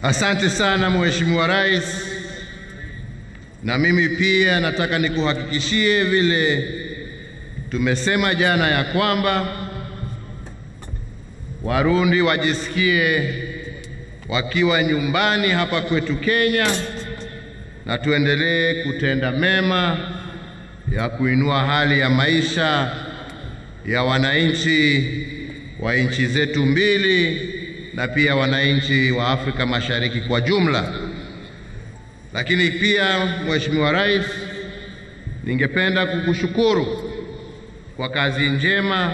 Asante sana Mheshimiwa Rais, na mimi pia nataka nikuhakikishie vile tumesema jana ya kwamba Warundi wajisikie wakiwa nyumbani hapa kwetu Kenya, na tuendelee kutenda mema ya kuinua hali ya maisha ya wananchi wa nchi zetu mbili na pia wananchi wa Afrika Mashariki kwa jumla. Lakini pia Mheshimiwa Rais, ningependa kukushukuru kwa kazi njema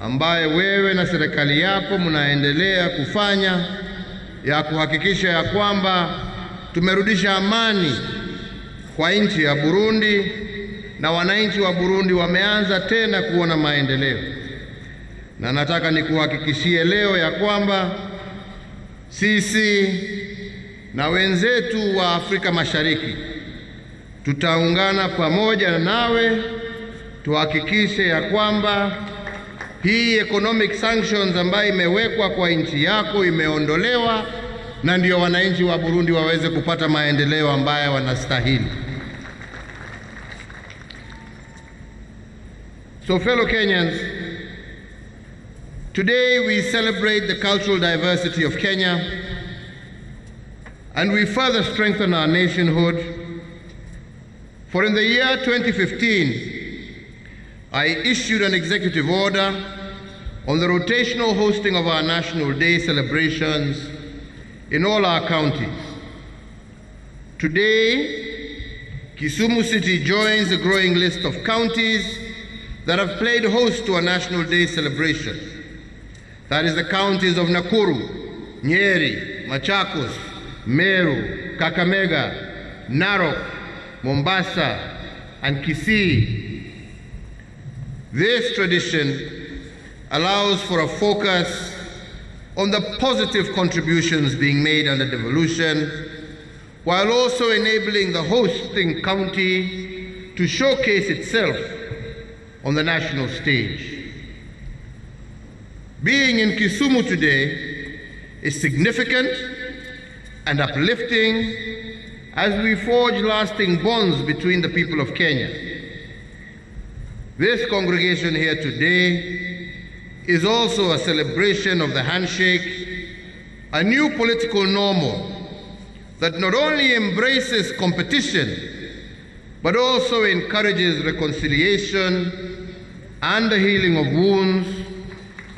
ambayo wewe na serikali yako mnaendelea kufanya ya kuhakikisha ya kwamba tumerudisha amani kwa nchi ya Burundi na wananchi wa Burundi wameanza tena kuona maendeleo. Na nataka nikuhakikishie leo ya kwamba sisi na wenzetu wa Afrika Mashariki tutaungana pamoja nawe tuhakikishe ya kwamba hii economic sanctions ambayo imewekwa kwa nchi yako imeondolewa, na ndio wananchi wa Burundi waweze kupata maendeleo ambayo wanastahili. So fellow Kenyans, today we celebrate the cultural diversity of Kenya, and we further strengthen our nationhood. For in the year 2015, I issued an executive order on the rotational hosting of our National Day celebrations in all our counties. Today, Kisumu City joins a growing list of counties that have played host to a National Day celebration. That is the counties of Nakuru, Nyeri, Machakos, Meru, Kakamega, Narok, Mombasa, and Kisii. This tradition allows for a focus on the positive contributions being made under devolution, while also enabling the hosting county to showcase itself on the national stage. Being in Kisumu today is significant and uplifting as we forge lasting bonds between the people of Kenya. This congregation here today is also a celebration of the handshake, a new political normal that not only embraces competition, but also encourages reconciliation and the healing of wounds,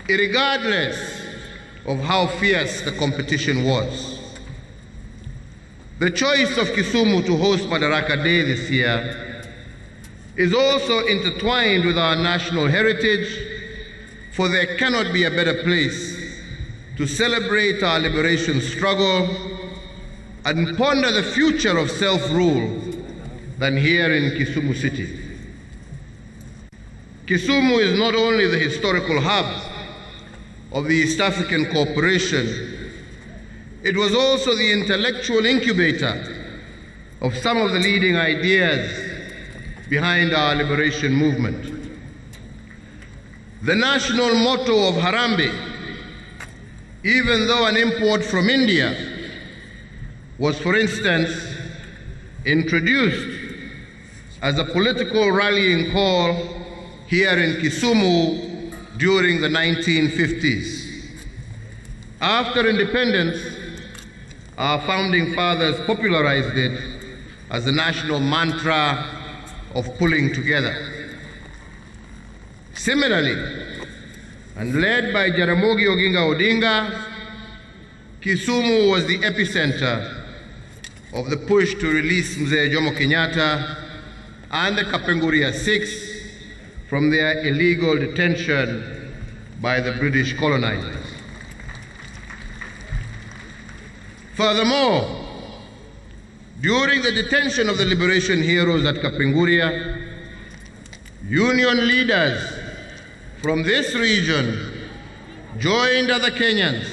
regardless of how fierce the competition was. The choice of Kisumu to host Madaraka Day this year is also intertwined with our national heritage, for there cannot be a better place to celebrate our liberation struggle and ponder the future of self-rule than here in Kisumu City. Kisumu is not only the historical hub of the East African Cooperation, it was also the intellectual incubator of some of the leading ideas behind our liberation movement. The national motto of Harambee, even though an import from India, was, for instance, introduced as a political rallying call here in Kisumu during the 1950s. After independence, our founding fathers popularized it as the national mantra of pulling together. Similarly, and led by Jaramogi Oginga Odinga, Kisumu was the epicenter of the push to release Mzee Jomo Kenyatta and the Kapenguria Six from their illegal detention by the British colonizers. Furthermore, during the detention of the liberation heroes at Kapenguria, union leaders from this region joined other Kenyans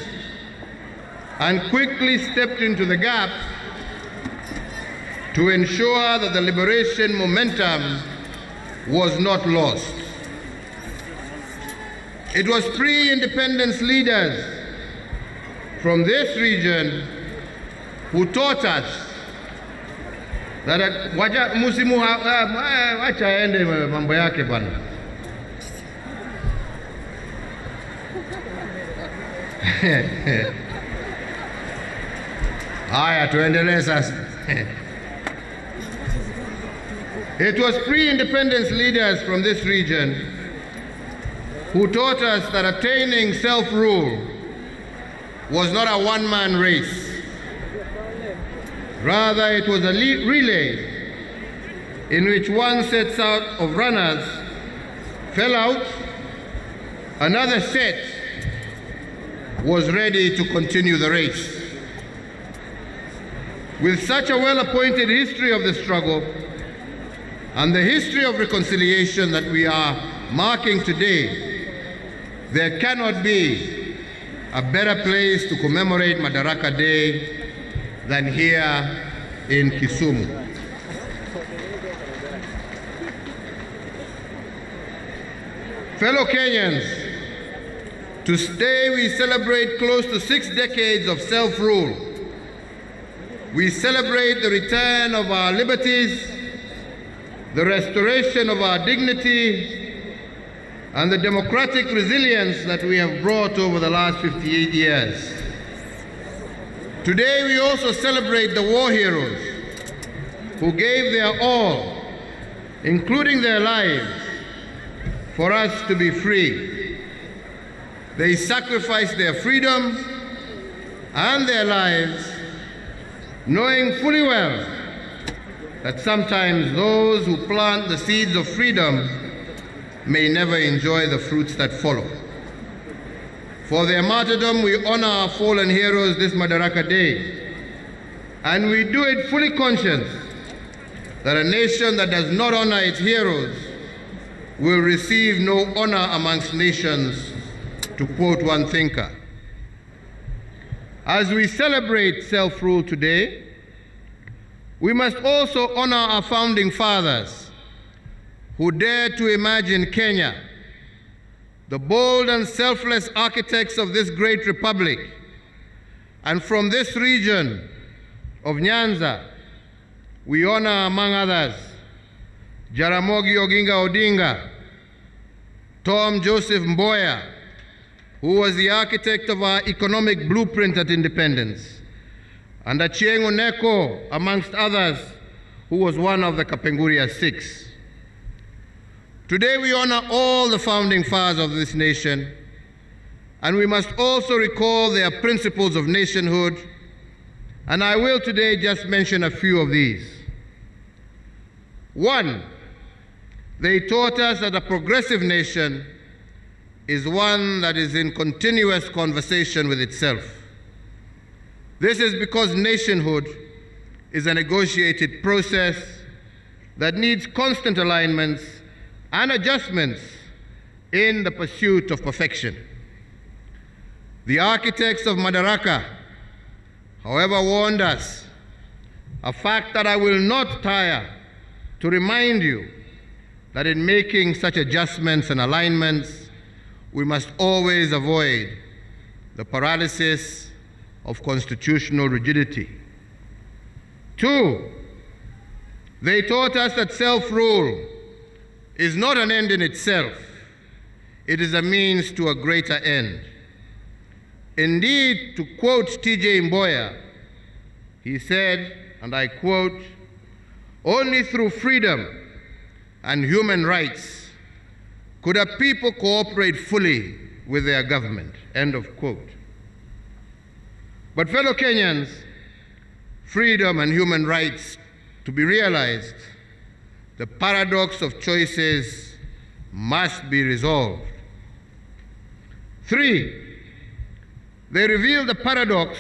and quickly stepped into the gap to ensure that the liberation momentum was not lost. It was pre-independence leaders from this region who taught us that wacha musimu wacha aende mambo yake bwana. Haya, tuendelee sasa. It was pre-independence leaders from this region who taught us that attaining self-rule was not a one-man race. Rather, it was a relay in which one set out of runners fell out, another set was ready to continue the race. With such a well-appointed history of the struggle and the history of reconciliation that we are marking today, there cannot be a better place to commemorate Madaraka Day than here in Kisumu. Fellow Kenyans, today we celebrate close to 6 decades of self-rule. We celebrate the return of our liberties, the restoration of our dignity, and the democratic resilience that we have brought over the last 58 years. Today we also celebrate the war heroes who gave their all, including their lives, for us to be free. They sacrificed their freedom and their lives, knowing fully well that sometimes those who plant the seeds of freedom may never enjoy the fruits that follow. For their martyrdom, we honor our fallen heroes this Madaraka Day, and we do it fully conscious that a nation that does not honor its heroes will receive no honor amongst nations, to quote one thinker. As we celebrate self-rule today, we must also honor our founding fathers who dared to imagine Kenya, the bold and selfless architects of this great republic. And from this region of Nyanza, we honor, among others, Jaramogi Oginga Odinga, Tom Joseph Mboya, who was the architect of our economic blueprint at independence, and Achieng Oneko, amongst others, who was one of the Kapenguria Six. Today we honor all the founding fathers of this nation, and we must also recall their principles of nationhood, and I will today just mention a few of these. One, they taught us that a progressive nation is one that is in continuous conversation with itself. This is because nationhood is a negotiated process that needs constant alignments and adjustments in the pursuit of perfection. The architects of Madaraka, however, warned us, a fact that I will not tire to remind you, that in making such adjustments and alignments, we must always avoid the paralysis of constitutional rigidity. Two, they taught us that self-rule is not an end in itself. It is a means to a greater end. Indeed, to quote T.J. Mboya, he said, and I quote, "Only through freedom and human rights could a people cooperate fully with their government," end of quote. But fellow Kenyans, freedom and human rights to be realized, the paradox of choices must be resolved. Three, they reveal the paradox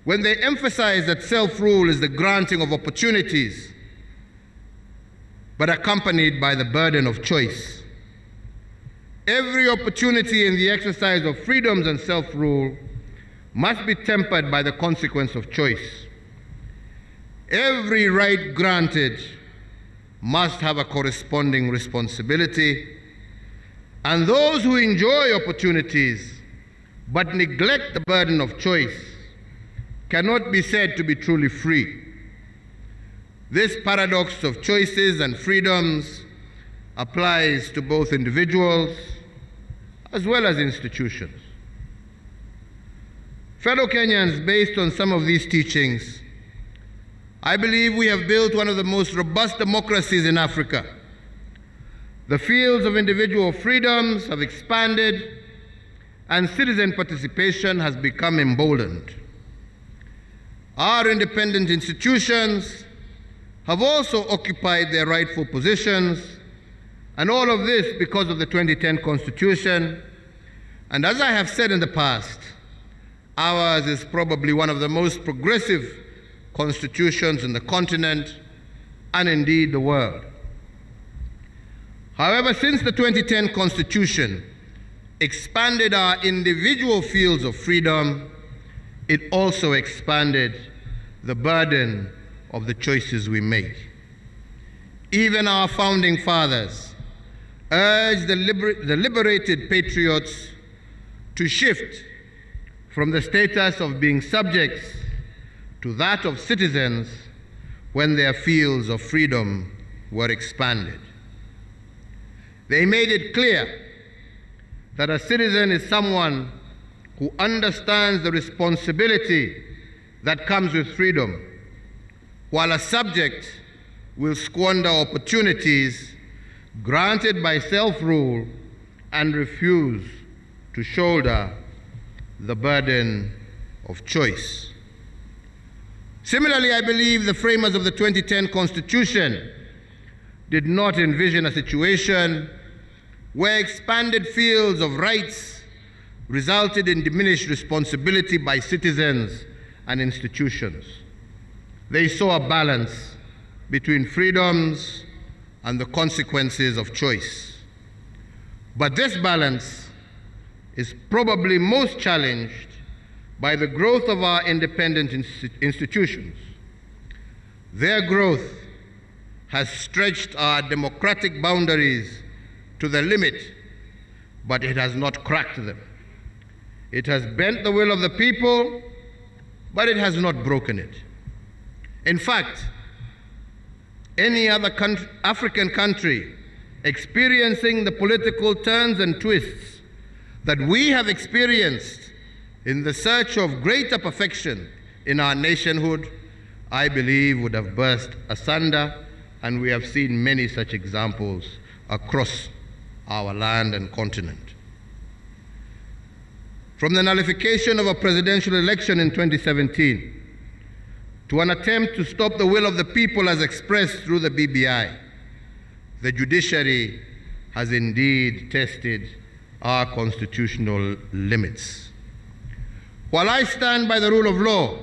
when they emphasize that self-rule is the granting of opportunities, but accompanied by the burden of choice. Every opportunity in the exercise of freedoms and self-rule must be tempered by the consequence of choice. Every right granted must have a corresponding responsibility, and those who enjoy opportunities but neglect the burden of choice cannot be said to be truly free. This paradox of choices and freedoms applies to both individuals as well as institutions. Fellow Kenyans, based on some of these teachings, I believe we have built one of the most robust democracies in Africa. The fields of individual freedoms have expanded, and citizen participation has become emboldened. Our independent institutions have also occupied their rightful positions, and all of this because of the 2010 Constitution. And as I have said in the past, ours is probably one of the most progressive constitutions in the continent and indeed the world. However, since the 2010 Constitution expanded our individual fields of freedom, it also expanded the burden of the choices we make. Even our founding fathers urged the liberated patriots to shift from the status of being subjects to that of citizens when their fields of freedom were expanded. They made it clear that a citizen is someone who understands the responsibility that comes with freedom, while a subject will squander opportunities granted by self-rule and refuse to shoulder the burden of choice. Similarly, I believe the framers of the 2010 Constitution did not envision a situation where expanded fields of rights resulted in diminished responsibility by citizens and institutions. They saw a balance between freedoms and the consequences of choice. But this balance is probably most challenged by the growth of our independent institutions. Their growth has stretched our democratic boundaries to the limit, but it has not cracked them. It has bent the will of the people, but it has not broken it. In fact, any other African country experiencing the political turns and twists that we have experienced in the search of greater perfection in our nationhood, I believe would have burst asunder, and we have seen many such examples across our land and continent. From the nullification of a presidential election in 2017 to an attempt to stop the will of the people as expressed through the BBI, the judiciary has indeed tested our constitutional limits. While I stand by the rule of law,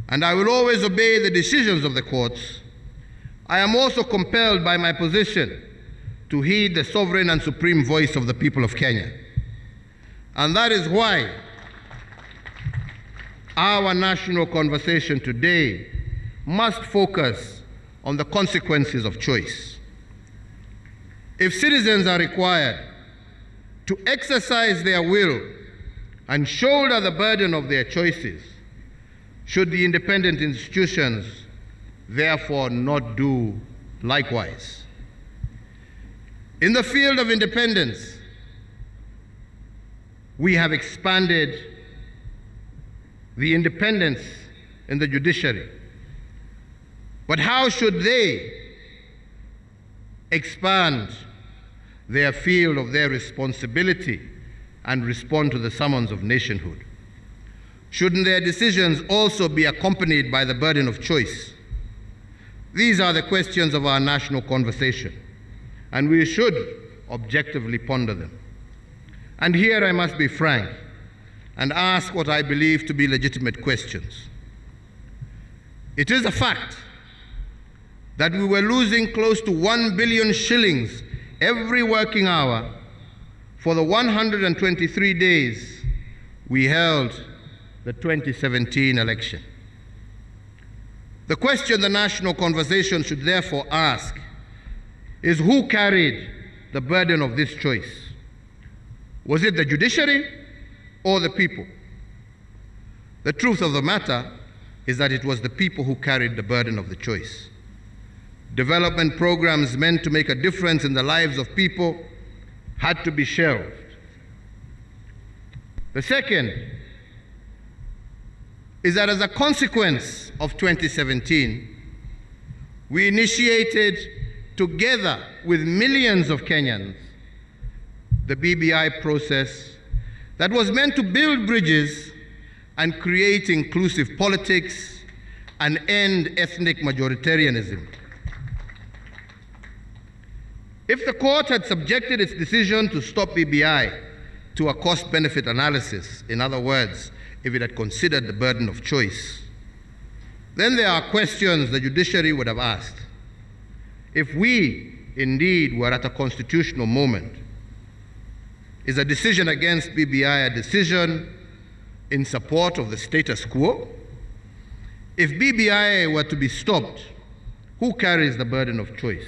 and I will always obey the decisions of the courts, I am also compelled by my position to heed the sovereign and supreme voice of the people of Kenya. And that is why our national conversation today must focus on the consequences of choice. If citizens are required to exercise their will and shoulder the burden of their choices, should the independent institutions therefore not do likewise? In the field of independence, we have expanded the independence in the judiciary. But how should they expand their field of their responsibility and respond to the summons of nationhood? Shouldn't their decisions also be accompanied by the burden of choice? These are the questions of our national conversation, and we should objectively ponder them. And here I must be frank and ask what I believe to be legitimate questions. It is a fact that we were losing close to 1 billion shillings every working hour for the 123 days we held the 2017 election. The question the national conversation should therefore ask is who carried the burden of this choice? Was it the judiciary or the people? The truth of the matter is that it was the people who carried the burden of the choice. Development programs meant to make a difference in the lives of people had to be shelved. The second is that as a consequence of 2017, we initiated, together with millions of Kenyans, the BBI process that was meant to build bridges and create inclusive politics and end ethnic majoritarianism. If the court had subjected its decision to stop BBI to a cost-benefit analysis, in other words, if it had considered the burden of choice, then there are questions the judiciary would have asked. If we indeed were at a constitutional moment, is a decision against BBI a decision in support of the status quo? If BBI were to be stopped, who carries the burden of choice?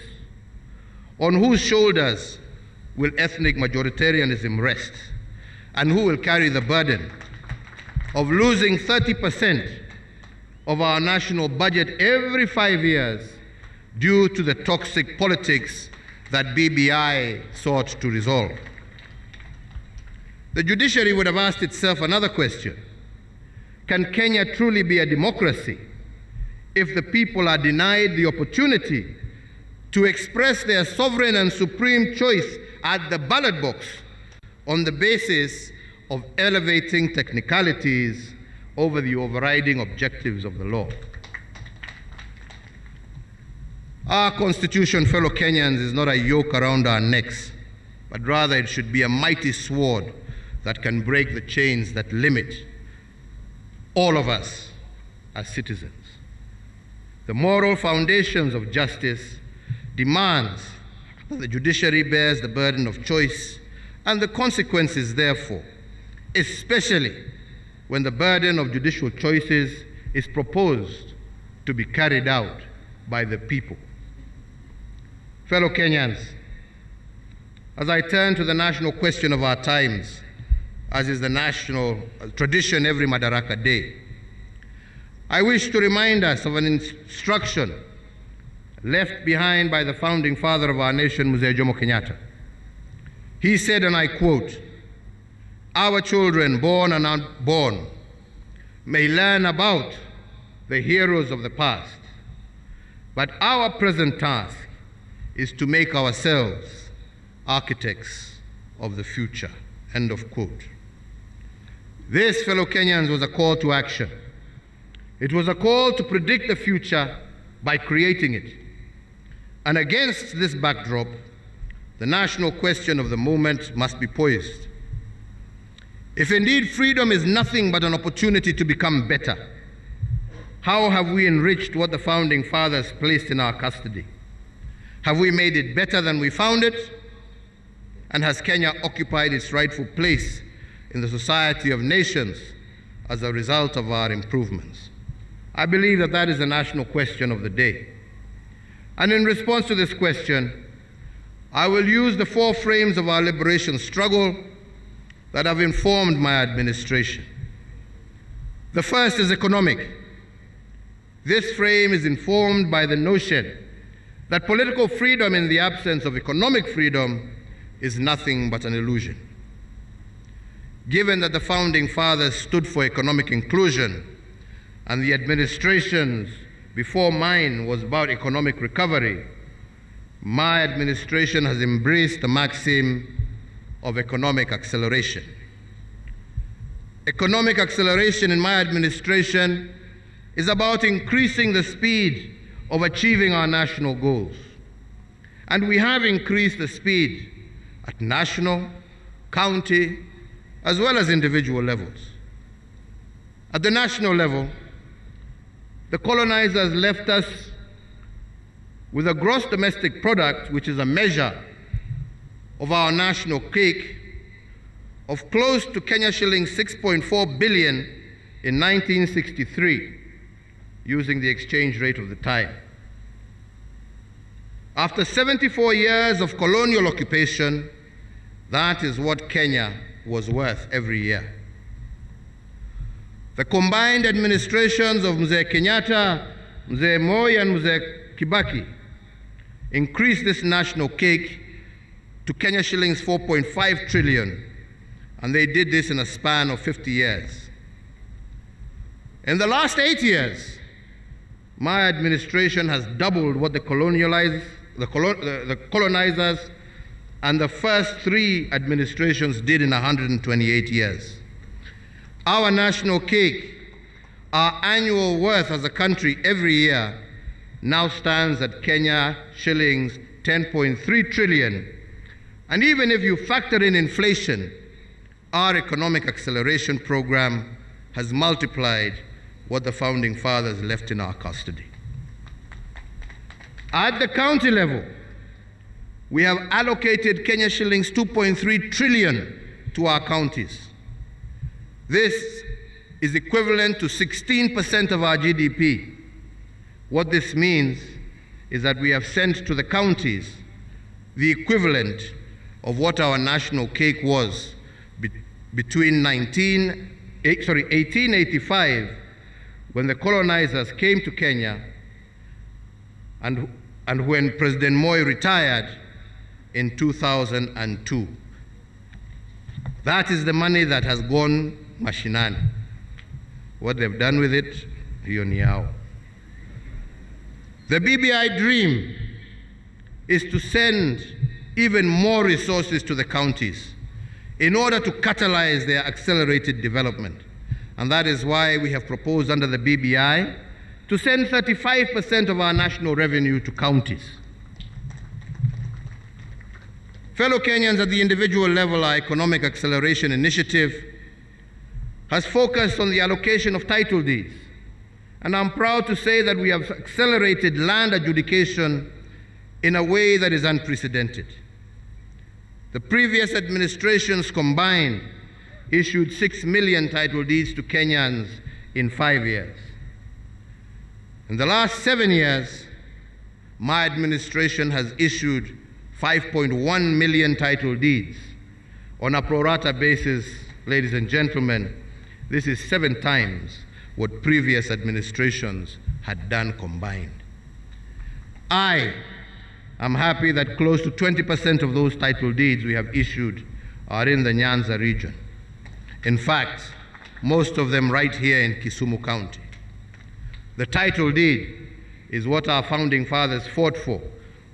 On whose shoulders will ethnic majoritarianism rest? And who will carry the burden of losing 30% of our national budget every 5 years due to the toxic politics that BBI sought to resolve? The judiciary would have asked itself another question. Can Kenya truly be a democracy if the people are denied the opportunity to express their sovereign and supreme choice at the ballot box on the basis of elevating technicalities over the overriding objectives of the law? Our Constitution, fellow Kenyans, is not a yoke around our necks, but rather it should be a mighty sword that can break the chains that limit all of us as citizens. The moral foundations of justice demands that the judiciary bears the burden of choice and the consequences therefore, especially when the burden of judicial choices is proposed to be carried out by the people. Fellow Kenyans, as I turn to the national question of our times, as is the national tradition every Madaraka Day, I wish to remind us of an instruction left behind by the founding father of our nation, Mzee Jomo Kenyatta. He said, and I quote, "Our children, born and unborn, may learn about the heroes of the past, but our present task is to make ourselves architects of the future." End of quote. This, fellow Kenyans, was a call to action. It was a call to predict the future by creating it. And against this backdrop, the national question of the moment must be poised. If indeed freedom is nothing but an opportunity to become better, how have we enriched what the founding fathers placed in our custody? Have we made it better than we found it? And has Kenya occupied its rightful place in the society of nations as a result of our improvements? I believe that that is the national question of the day. And in response to this question, I will use the 4 frames of our liberation struggle that have informed my administration. The first is economic. This frame is informed by the notion that political freedom in the absence of economic freedom is nothing but an illusion. Given that the founding fathers stood for economic inclusion and the administrations before mine was about economic recovery, my administration has embraced the maxim of economic acceleration. Economic acceleration in my administration is about increasing the speed of achieving our national goals. And we have increased the speed at national, county, as well as individual levels. At the national level, the colonizers left us with a gross domestic product, which is a measure of our national cake, of close to Kenya shillings 6.4 billion in 1963, using the exchange rate of the time. After 74 years of colonial occupation, that is what Kenya was worth every year. The combined administrations of Mzee Kenyatta, Mzee Moi, and Mzee Kibaki increased this national cake to Kenya shillings 4.5 trillion, and they did this in a span of 50 years. In the last 8 years, my administration has doubled what the colonizers and the first 3 administrations did in 128 years. Our national cake, our annual worth as a country every year, now stands at Kenya shillings 10.3 trillion. And even if you factor in inflation, our economic acceleration program has multiplied what the founding fathers left in our custody. At the county level, we have allocated Kenya shillings 2.3 trillion to our counties. This is equivalent to 16% of our GDP. What this means is that we have sent to the counties the equivalent of what our national cake was between 1885, when the colonizers came to Kenya, and when President Moi retired in 2002. That is the money that has gone mashinani. What they've done with it, hiyo ni yao. The BBI dream is to send even more resources to the counties in order to catalyze their accelerated development. And that is why we have proposed under the BBI to send 35% of our national revenue to counties. Fellow Kenyans, at the individual level, our economic acceleration initiative has focused on the allocation of title deeds. And I'm proud to say that we have accelerated land adjudication in a way that is unprecedented. The previous administrations combined issued 6 million title deeds to Kenyans in 5 years. In the last 7 years, my administration has issued 5.1 million title deeds. On a pro rata basis, ladies and gentlemen, this is 7 times what previous administrations had done combined. I am happy that close to 20% of those title deeds we have issued are in the Nyanza region. In fact, most of them right here in Kisumu County. The title deed is what our founding fathers fought for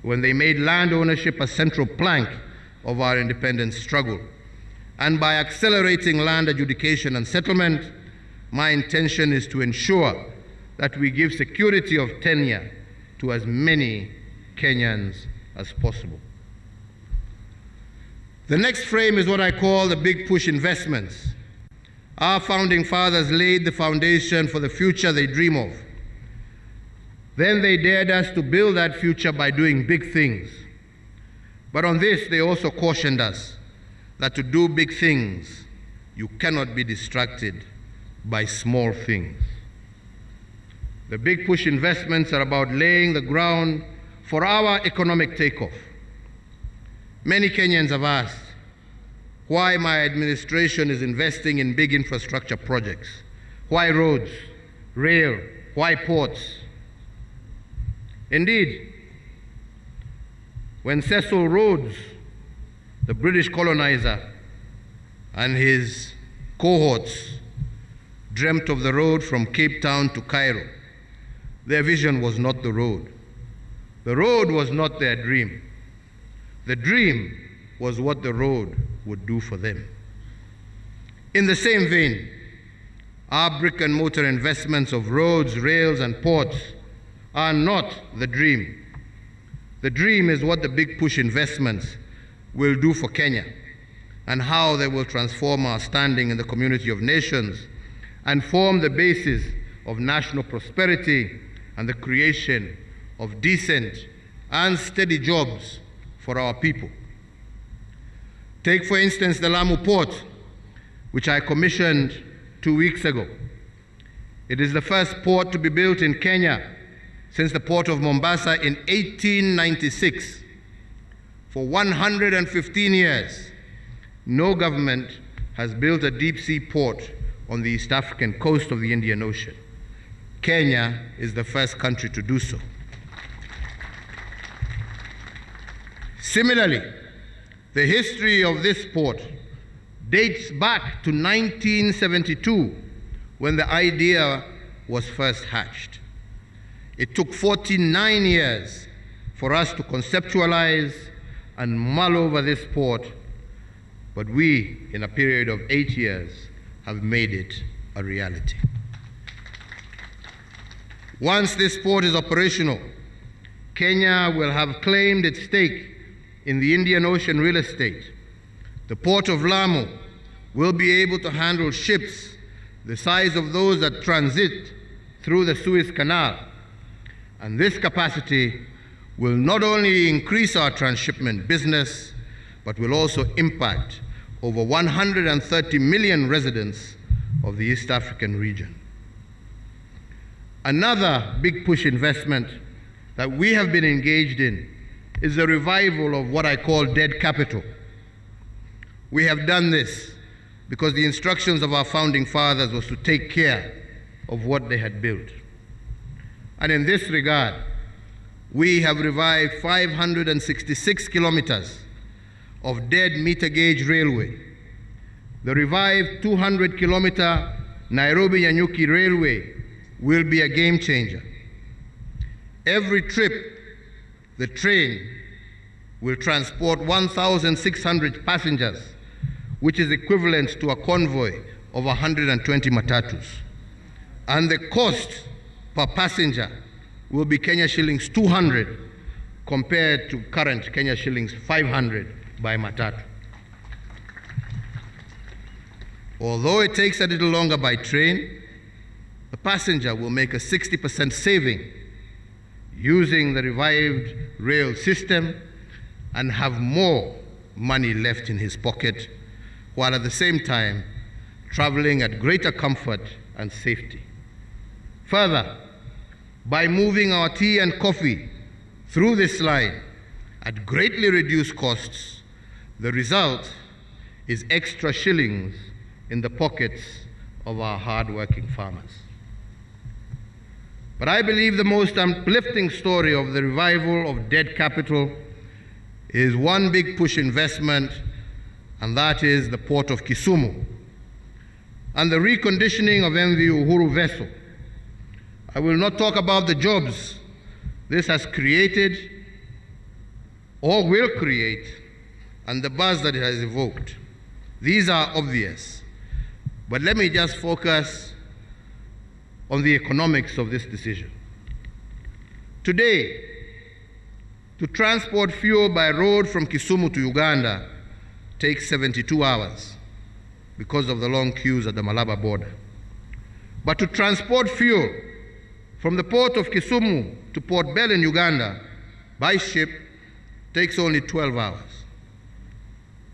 when they made land ownership a central plank of our independence struggle. And by accelerating land adjudication and settlement, my intention is to ensure that we give security of tenure to as many Kenyans as possible. The next frame is what I call the big push investments. Our founding fathers laid the foundation for the future they dream of. Then they dared us to build that future by doing big things. But on this, they also cautioned us that to do big things, you cannot be distracted by small things. The big push investments are about laying the ground for our economic takeoff. Many Kenyans have asked why my administration is investing in big infrastructure projects. Why roads, rail, why ports? Indeed, when Cecil Rhodes, the British colonizer, and his cohorts dreamt of the road from Cape Town to Cairo, their vision was not the road. The road was not their dream. The dream was what the road would do for them. In the same vein, our brick and mortar investments of roads, rails, and ports are not the dream. The dream is what the big push investments will do for Kenya and how they will transform our standing in the community of nations and form the basis of national prosperity and the creation of decent and steady jobs for our people. Take, for instance, the Lamu Port, which I commissioned 2 weeks ago. It is the first port to be built in Kenya since the port of Mombasa in 1896. For 115 years, no government has built a deep sea port on the East African coast of the Indian Ocean. Kenya is the first country to do so. Similarly, the history of this port dates back to 1972, when the idea was first hatched. It took 49 years for us to conceptualize and mull over this port, but we, in a period of 8 years, have made it a reality. Once this port is operational, Kenya will have claimed its stake in the Indian Ocean real estate. The port of Lamu will be able to handle ships the size of those that transit through the Suez Canal. And this capacity will not only increase our transshipment business, but will also impact over 130 million residents of the East African region. Another big push investment that we have been engaged in is the revival of what I call dead capital. We have done this because the instructions of our founding fathers was to take care of what they had built. And in this regard, we have revived 566 kilometers of dead meter gauge railway. The revived 200-kilometer Nairobi-Nyanyuki railway will be a game changer. Every trip, the train will transport 1,600 passengers, which is equivalent to a convoy of 120 matatus. And the cost per passenger will be Kenya shillings 200 compared to current Kenya shillings 500 by matatu. Although it takes a little longer by train, the passenger will make a 60% saving using the revived rail system and have more money left in his pocket, while at the same time traveling at greater comfort and safety. Further, by moving our tea and coffee through this line at greatly reduced costs, the result is extra shillings in the pockets of our hard-working farmers. But I believe the most uplifting story of the revival of dead capital is one big push investment, and that is the port of Kisumu and the reconditioning of MV Uhuru vessel. I will not talk about the jobs this has created or will create and the buzz that it has evoked. These are obvious, but let me just focus on the economics of this decision. Today, to transport fuel by road from Kisumu to Uganda takes 72 hours because of the long queues at the Malaba border. But to transport fuel from the port of Kisumu to Port Bell in Uganda by ship takes only 12 hours.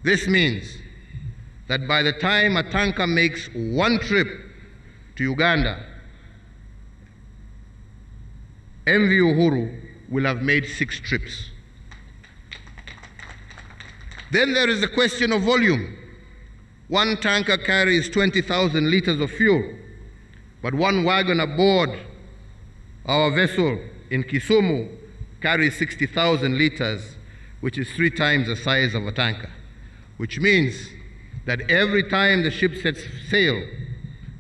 This means that by the time a tanker makes one trip to Uganda, MV Uhuru will have made 6 trips. Then there is the question of volume. One tanker carries 20,000 liters of fuel, but one wagon aboard our vessel in Kisumu carries 60,000 liters, which is 3 times the size of a tanker, which means that every time the ship sets sail,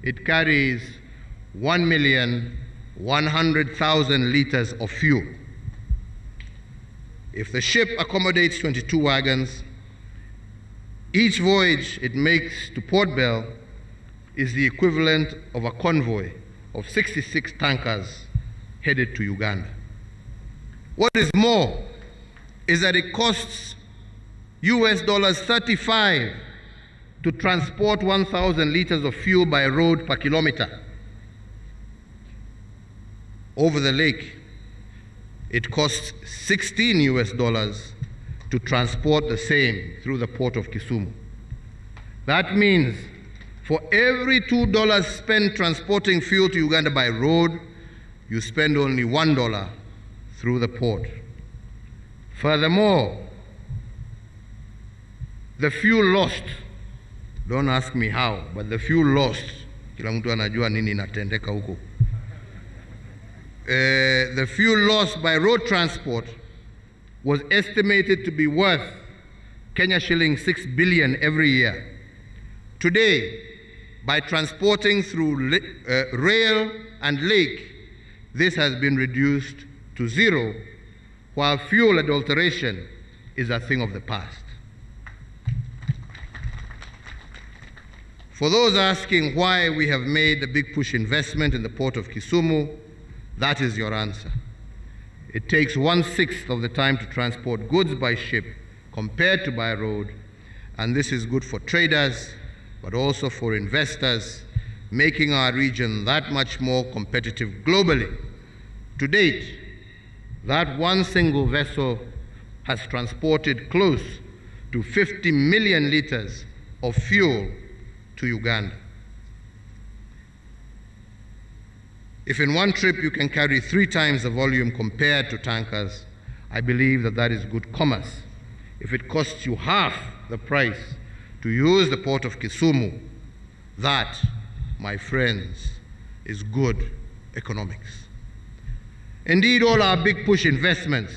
it carries 1,100,000 liters of fuel. If the ship accommodates 22 wagons, each voyage it makes to Port Bell is the equivalent of a convoy of 66 tankers headed to Uganda. What is more is that it costs $35 to transport 1,000 liters of fuel by road per kilometer. Over the lake, it costs $16 to transport the same through the port of Kisumu. That means for every $2 spent transporting fuel to Uganda by road, you spend only $1 through the port. Furthermore, the fuel lost, don't ask me how, but the fuel lost Kila mtu anajua nini inatendeka huko. The fuel loss by road transport was estimated to be worth Kenya shilling 6 billion every year. Today, by transporting through rail and lake, this has been reduced to zero, while fuel adulteration is a thing of the past. For those asking why we have made a big push investment in the port of Kisumu, that is your answer. It takes 1/6 of the time to transport goods by ship compared to by road, and this is good for traders, but also for investors, making our region that much more competitive globally. To date, that one single vessel has transported close to 50 million liters of fuel to Uganda. If in one trip you can carry 3 times the volume compared to tankers, I believe that that is good commerce. If it costs you half the price to use the port of Kisumu, that, my friends, is good economics. Indeed, all our big push investments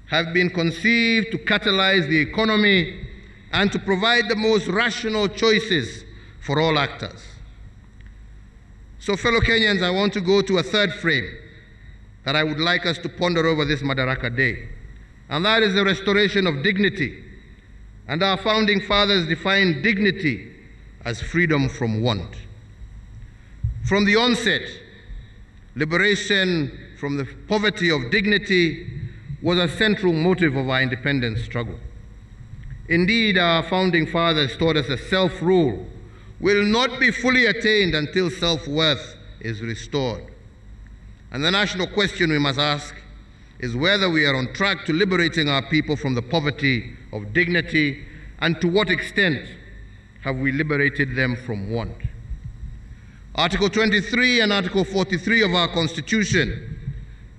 have been conceived to catalyze the economy and to provide the most rational choices for all actors. So, fellow Kenyans, I want to go to a third frame that I would like us to ponder over this Madaraka Day, and that is the restoration of dignity. And our founding fathers defined dignity as freedom from want. From the onset, liberation from the poverty of dignity was a central motive of our independence struggle. Indeed, our founding fathers taught us that self-rule will not be fully attained until self-worth is restored. And the national question we must ask is whether we are on track to liberating our people from the poverty of dignity, and to what extent have we liberated them from want. Article 23 and Article 43 of our Constitution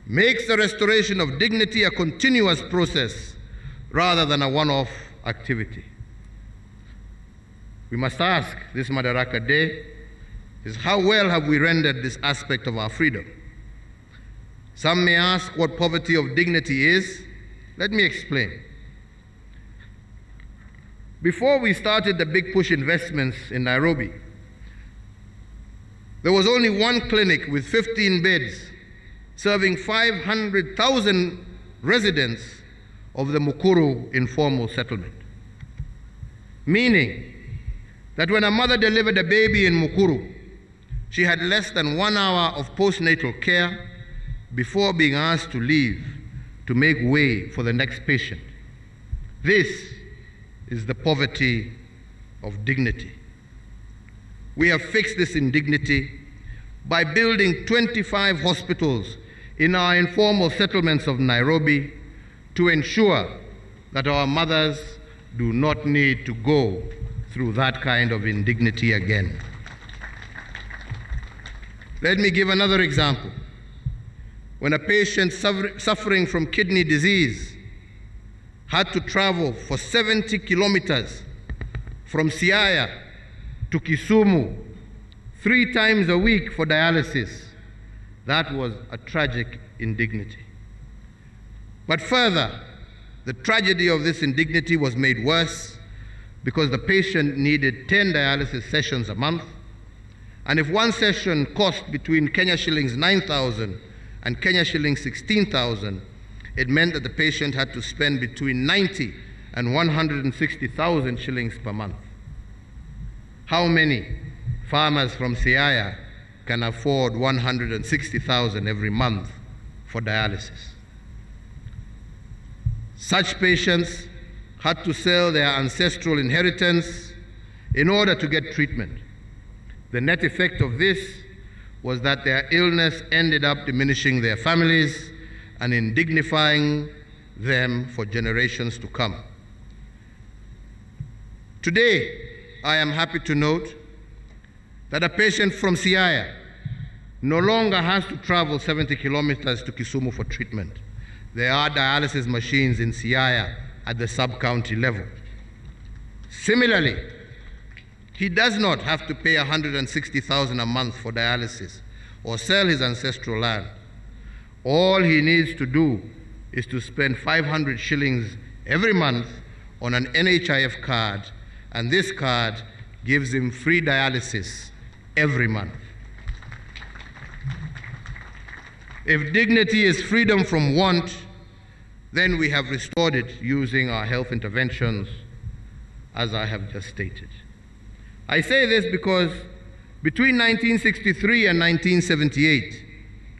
makes the restoration of dignity a continuous process rather than a one-off activity. We must ask this Madaraka Day is how well have we rendered this aspect of our freedom? Some may ask what poverty of dignity is. Let me explain. Before we started the big push investments in Nairobi, there was only one clinic with 15 beds serving 500,000 residents of the Mukuru informal settlement. Meaning that when a mother delivered a baby in Mukuru, she had less than 1 hour of postnatal care before being asked to leave to make way for the next patient. This is the poverty of dignity. We have fixed this indignity by building 25 hospitals in our informal settlements of Nairobi to ensure that our mothers do not need to go through that kind of indignity again. Let me give another example. When a patient suffering from kidney disease had to travel for 70 kilometers from Siaya to Kisumu 3 times a week for dialysis, that was a tragic indignity. But further, the tragedy of this indignity was made worse because the patient needed 10 dialysis sessions a month, and if one session cost between Kenya shillings 9,000 and Kenya shillings 16,000, it meant that the patient had to spend between 90 and 160,000 shillings per month. How many farmers from Siaya can afford 160,000 every month for dialysis? Such patients had to sell their ancestral inheritance in order to get treatment. The net effect of this was that their illness ended up diminishing their families and indignifying them for generations to come. Today, I am happy to note that a patient from Siaya no longer has to travel 70 kilometers to Kisumu for treatment. There are dialysis machines in Siaya at the sub-county level. Similarly, He does not have to pay $160,000 a month for dialysis or sell his ancestral land. All he needs to do is to spend 500 shillings every month on an NHIF card, and this card gives him free dialysis every month. If dignity is freedom from want, then we have restored it using our health interventions, as I have just stated. I say this because between 1963 and 1978,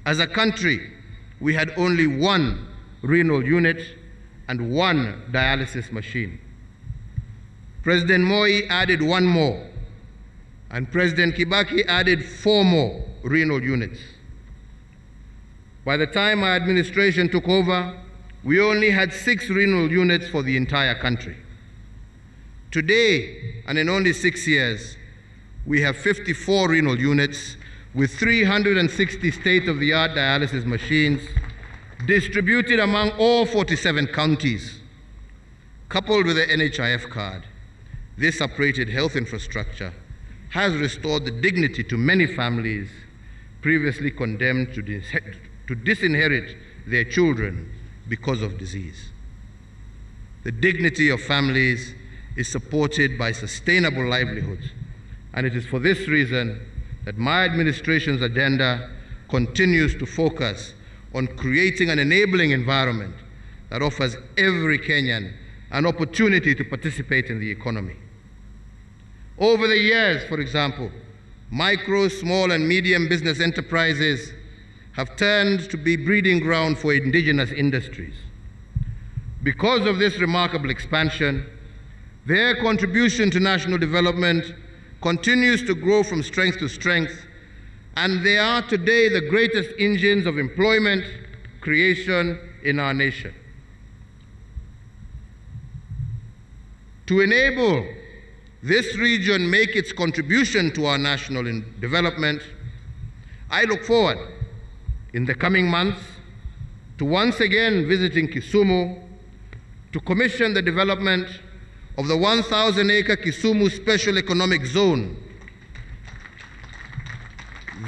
as a country, we had only one renal unit and one dialysis machine. President Moi added one more, and President Kibaki added 4 more renal units. By the time our administration took over, we only had 6 renal units for the entire country. Today, and in only 6 years, we have 54 renal units with 360 state-of-the-art dialysis machines distributed among all 47 counties. Coupled with the NHIF card, this upgraded health infrastructure has restored the dignity to many families previously condemned to disinherit their children because of disease. The dignity of families is supported by sustainable livelihoods, and it is for this reason that my administration's agenda continues to focus on creating an enabling environment that offers every Kenyan an opportunity to participate in the economy. Over the years, for example, micro, small, and medium business enterprises have turned to be breeding ground for indigenous industries. Because of this remarkable expansion, their contribution to national development continues to grow from strength to strength, and they are today the greatest engines of employment creation in our nation. To enable this region make its contribution to our national development, I look forward in the coming months to once again visiting Kisumu to commission the development of the 1,000-acre Kisumu Special Economic Zone.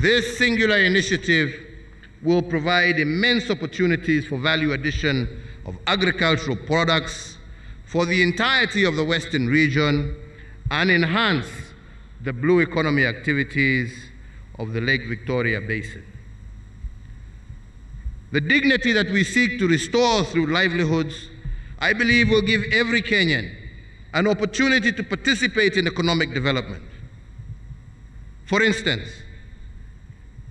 This singular initiative will provide immense opportunities for value addition of agricultural products for the entirety of the Western region and enhance the blue economy activities of the Lake Victoria Basin. The dignity that we seek to restore through livelihoods, I believe, will give every Kenyan an opportunity to participate in economic development. For instance,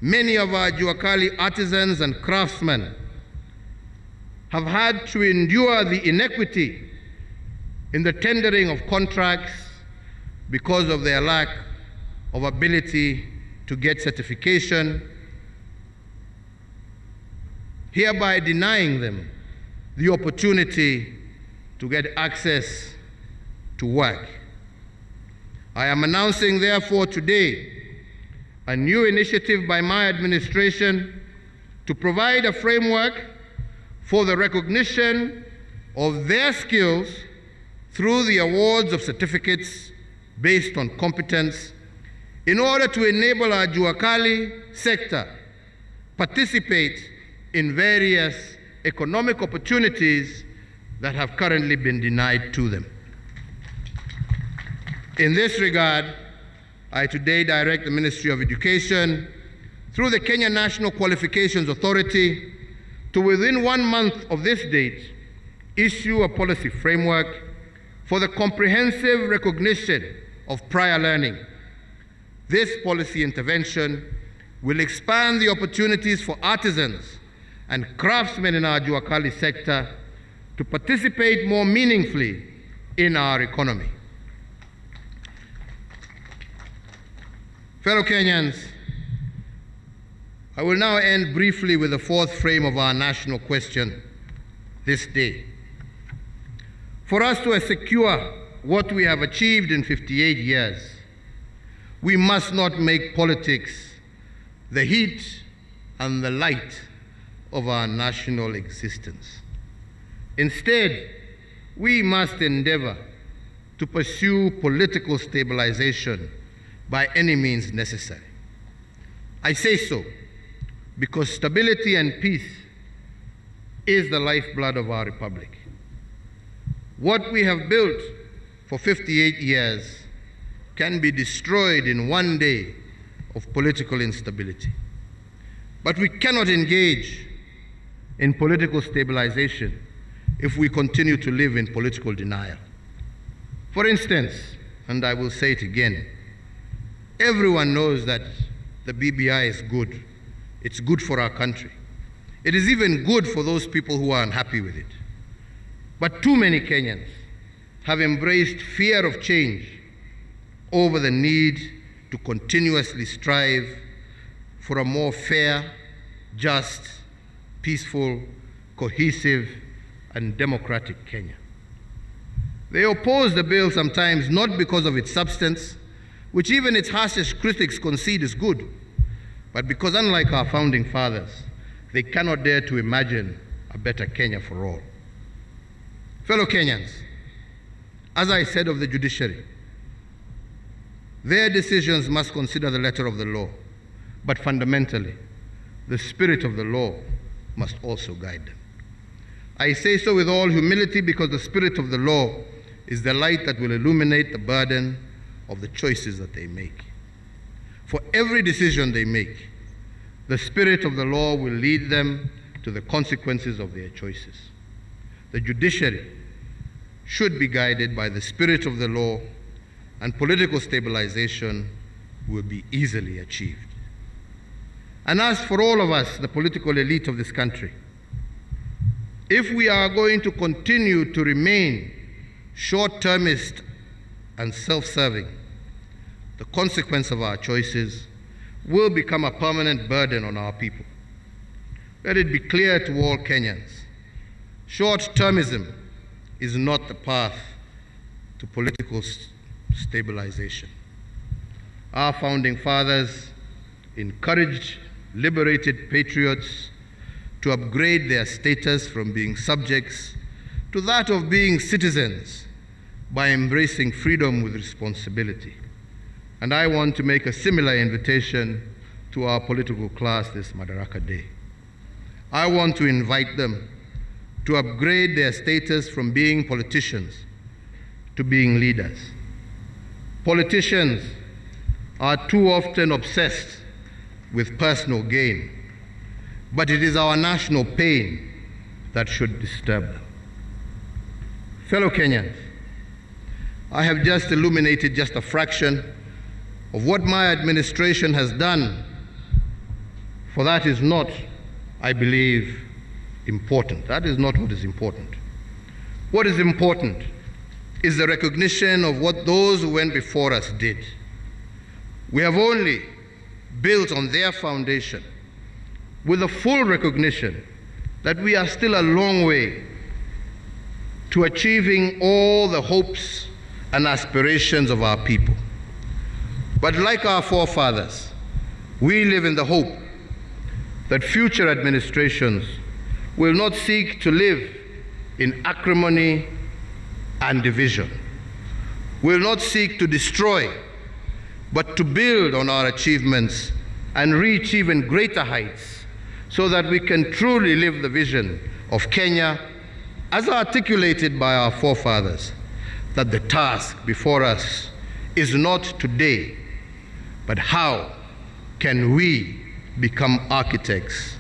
many of our Juakali artisans and craftsmen have had to endure the inequity in the tendering of contracts because of their lack of ability to get certification, hereby denying them the opportunity to get access to work. I am announcing, therefore, today a new initiative by my administration to provide a framework for the recognition of their skills through the awards of certificates based on competence in order to enable our Juakali sector participate in various economic opportunities that have currently been denied to them. In this regard, I today direct the Ministry of Education through the Kenya National Qualifications Authority to, within 1 month of this date, issue a policy framework for the comprehensive recognition of prior learning. This policy intervention will expand the opportunities for artisans and craftsmen in our Juakali sector to participate more meaningfully in our economy. Fellow Kenyans, I will now end briefly with the 4th frame of our national question this day. For us to secure what we have achieved in 58 years, we must not make politics the heat and the light of our national existence. Instead, we must endeavor to pursue political stabilization by any means necessary. I say so because stability and peace is the lifeblood of our republic. What we have built for 58 years can be destroyed in one day of political instability. But we cannot engage in political stabilization if we continue to live in political denial. For instance, and I will say it again, everyone knows that the BBI is good. It's good for our country. It is even good for those people who are unhappy with it. But too many Kenyans have embraced fear of change over the need to continuously strive for a more fair, just, peaceful, cohesive, and democratic Kenya. They oppose the bill sometimes not because of its substance, which even its harshest critics concede is good, but because, unlike our founding fathers, they cannot dare to imagine a better Kenya for all. Fellow Kenyans, as I said of the judiciary, their decisions must consider the letter of the law, but fundamentally, the spirit of the law must also guide them. I say so with all humility because the spirit of the law is the light that will illuminate the burden of the choices that they make. For every decision they make, the spirit of the law will lead them to the consequences of their choices. The judiciary should be guided by the spirit of the law, and political stabilization will be easily achieved. And as for all of us, the political elite of this country, if we are going to continue to remain short-termist and self-serving, the consequence of our choices will become a permanent burden on our people. Let it be clear to all Kenyans, short-termism is not the path to political stabilization. Our founding fathers encouraged liberated patriots to upgrade their status from being subjects to that of being citizens by embracing freedom with responsibility. And I want to make a similar invitation to our political class this Madaraka Day. I want to invite them to upgrade their status from being politicians to being leaders. Politicians are too often obsessed with personal gain, but it is our national pain that should disturb them. Fellow Kenyans, I have just illuminated just a fraction of what my administration has done, for that is not, I believe, important. That is not what is important. What is important is the recognition of what those who went before us did. We have only built on their foundation with a full recognition that we are still a long way to achieving all the hopes and aspirations of our people. But like our forefathers, we live in the hope that future administrations will not seek to live in acrimony and division, will not seek to destroy, but to build on our achievements and reach even greater heights so that we can truly live the vision of Kenya as articulated by our forefathers, that the task before us is not today, but how can we become architects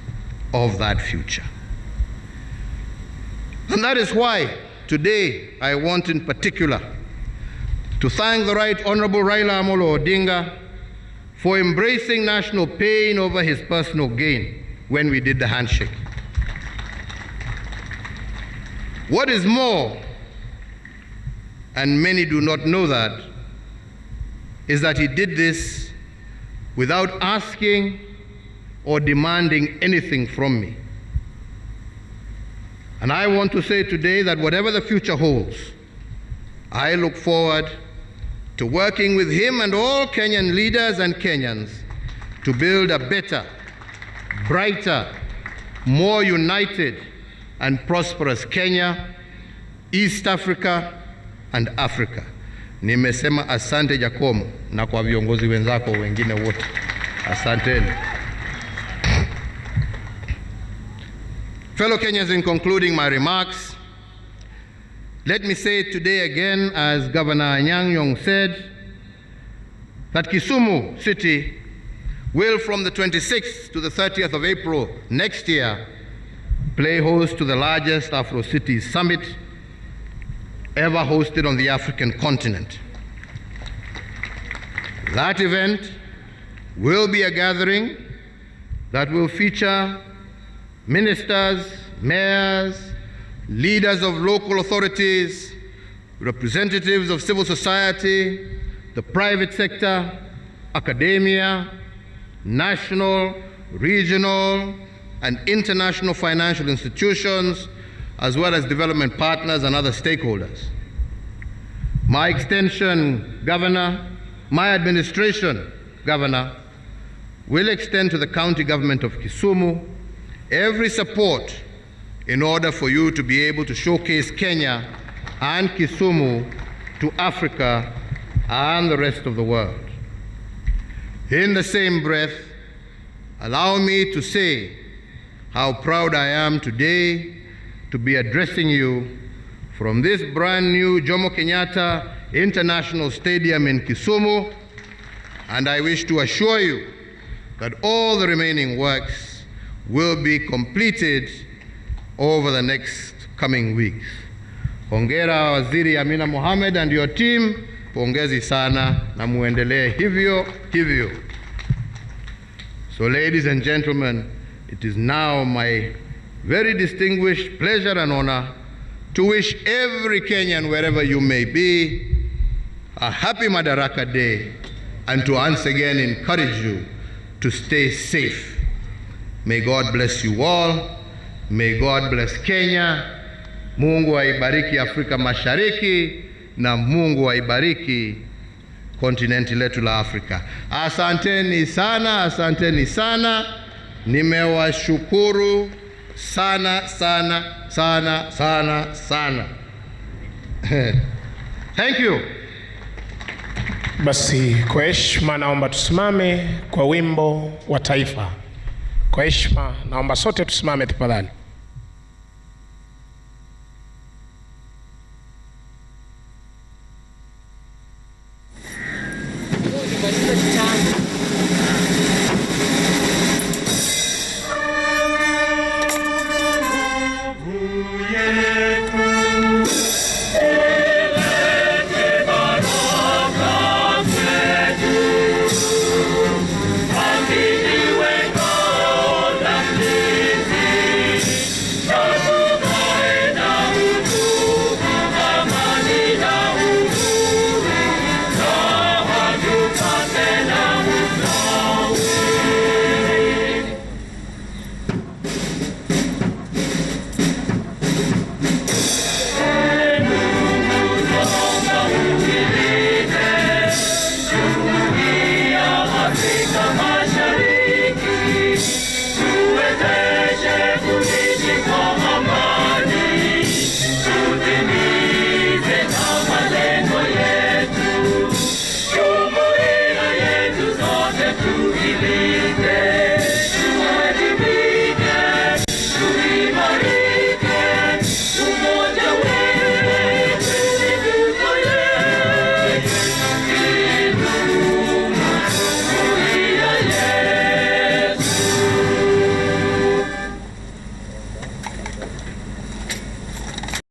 of that future? And that is why today I want in particular to thank the Right Honorable Raila Amolo Odinga for embracing national pain over his personal gain when we did the handshake. What is more, and many do not know that, is that he did this without asking or demanding anything from me. And I want to say today that whatever the future holds, I look forward to working with him and all Kenyan leaders and Kenyans to build a better, brighter, more united and prosperous Kenya, East Africa, and Africa. Nimesema asante Jacomo, na kwa viongozi wenzako wengine wote. Asanteni. Fellow Kenyans, in concluding my remarks, let me say today again, as Governor Anyang' Nyong'o said, that Kisumu City will, from the 26th to the 30th of April next year, play host to the largest Afro-Cities Summit ever hosted on the African continent. That event will be a gathering that will feature ministers, mayors, leaders of local authorities, representatives of civil society, the private sector, academia, national, regional, and international financial institutions, as well as development partners and other stakeholders. My extension, Governor, my administration, Governor, will extend to the county government of Kisumu every support in order for you to be able to showcase Kenya and Kisumu to Africa and the rest of the world. In the same breath, allow me to say how proud I am today to be addressing you from this brand new Jomo Kenyatta International Stadium in Kisumu, and I wish to assure you that all the remaining works will be completed over the next coming weeks. Hongera Waziri Amina Mohamed and your team, pongezi sana na muendelee hivyo hivyo. So ladies and gentlemen, it is now my very distinguished pleasure and honor to wish every Kenyan, wherever you may be, a happy Madaraka Day, and to once again encourage you to stay safe. May God bless you all. May God bless Kenya. Mungu aibariki Afrika Mashariki, na Mungu aibariki kontinenti letu la Afrika. Asanteni sana, asanteni sana. Nimewashukuru sana sana sana sana sana. Thank you. Basi kwa heshima naomba tusimame kwa wimbo wa taifa. Kwa heshima naomba sote tusimame tafadhali.